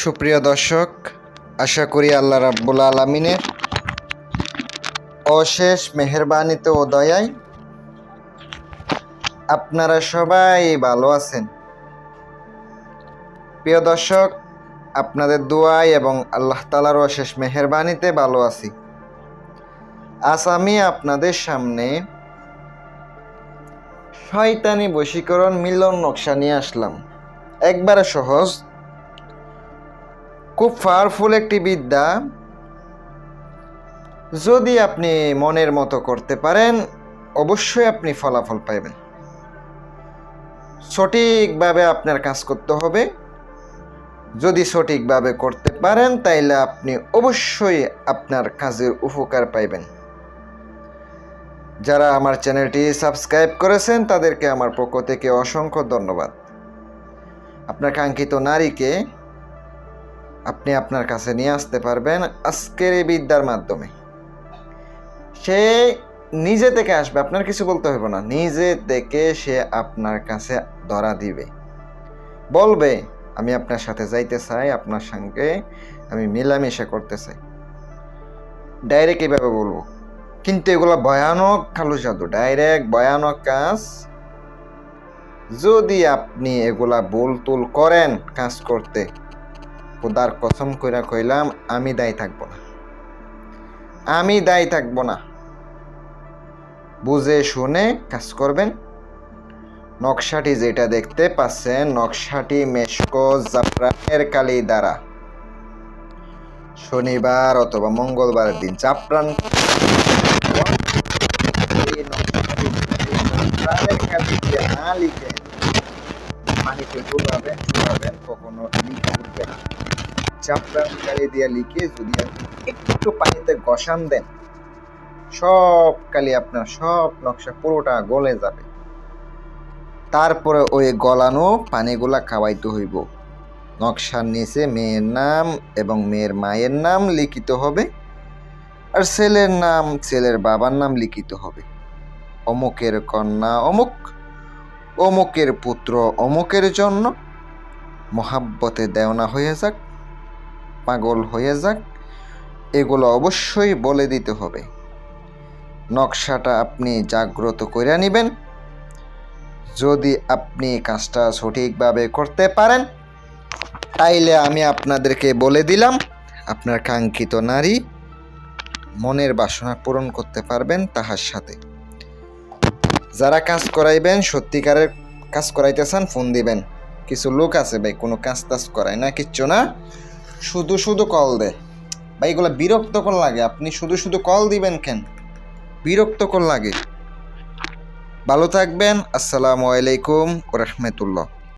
সুপ্রিয় দর্শক, আশা করি আল্লাহ রাব্বুল আলামিনের অশেষ মেহেরবানিতে ও দয়ায় আপনারা সবাই ভালো আছেন। প্রিয় দর্শক, আপনাদের দোয়ায় এবং আল্লাহ তাআলার অশেষ মেহেরবানিতে ভালো আছি। আজ আমি আপনাদের সামনে শয়তানি বশীকরণ মিলন নকশা নিয়ে আসলাম। একবারে সহজ, খুব পাওয়ারফুল একটি বিদ্যা। যদি আপনি মনের মতো করতে পারেন, অবশ্যই আপনি ফলাফল পাবেন। সঠিকভাবে আপনার কাজ করতে হবে। যদি সঠিকভাবে করতে পারেন, তাইলে আপনি অবশ্যই আপনার কাজের উপকার পাইবেন। যারা আমার চ্যানেলটি সাবস্ক্রাইব করেছেন, তাদেরকে আমার পক্ষ থেকে অসংখ্য ধন্যবাদ। আপনার কাঙ্ক্ষিত নারীকে আপনি আপনার কাছে নিয়ে আসতে পারবেন আজকের এই বিদ্যার মাধ্যমে। সে নিজে থেকে আসবে, আপনার কিছু বলতে হবে না। নিজে থেকে সে আপনার কাছে ধরা দিবে, বলবে আমি আপনার সাথে যাইতে চাই, আপনার সঙ্গে আমি মেলামেশা করতে চাই। ডাইরেক্ট এইভাবে বলবো, কিন্তু এগুলো ভয়ানক কালো জাদু, ডাইরেক্ট ভয়ানক কাজ। যদি আপনি এগুলা ভুল তুল করেন কাজ করতে, খোদার কসম কইরা কইলাম, আমি দায়ী থাকবো না, আমি দায়ী থাকবো না। বুঝে শুনে কাজ করবেন। নকশাটি যেটা দেখতে পাচ্ছেন, নকশাটি মেশকো জাফরানের কালি দ্বারা শনিবার অথবা মঙ্গলবারের দিন জাফরান না লিখে পানিতে ডুবাবেন, কখনো লিখে উঠবে না। জাফরান কালি দিয়ে লিখে যদি আপনি একটু পানিতে ঘষান দেন, সব কালি আপনার সব নকশা পুরোটা গলে যাবে। তারপরে ওই গলানো পানিগুলা খাওয়াইতে হইব। নকশার নিচে মেয়ের নাম এবং মেয়ের মায়ের নাম লিখিত হবে, আর ছেলের নাম ছেলের বাবার নাম লিখিত হবে। অমুকের কন্যা অমুক, অমুকের পুত্র অমুকের জন্য মহাব্বতে দেওনা হয়ে যাক, পাগল হয়ে যাক, এগুলো অবশ্যই বলে দিতে হবে। নকশাটা আপনি জাগ্রত করে নেবেন। যদি আপনি কাজটা সঠিকভাবে করতে পারেন, তাইলে আমি আপনাদেরকে বলে দিলাম, আপনার কাঙ্ক্ষিত নারী মনের বাসনা পূরণ করতে পারবেন তাহার সাথে। যারা কাজ করাইবেন, সত্যিকারের কাজ করাইতে চান, ফোন দিবেন। কিছু লোক আছে ভাই, কোনো কাজ টাজ করায় না, কিচ্ছু না, শুধু শুধু কল দেয়। ভাই এগুলো বিরক্তকর লাগে। আপনি শুধু শুধু কল দিবেন কেন? বিরক্তকর লাগে। ভালো থাকবেন। আসসালামু আলাইকুম ওয়া রাহমাতুল্লাহ।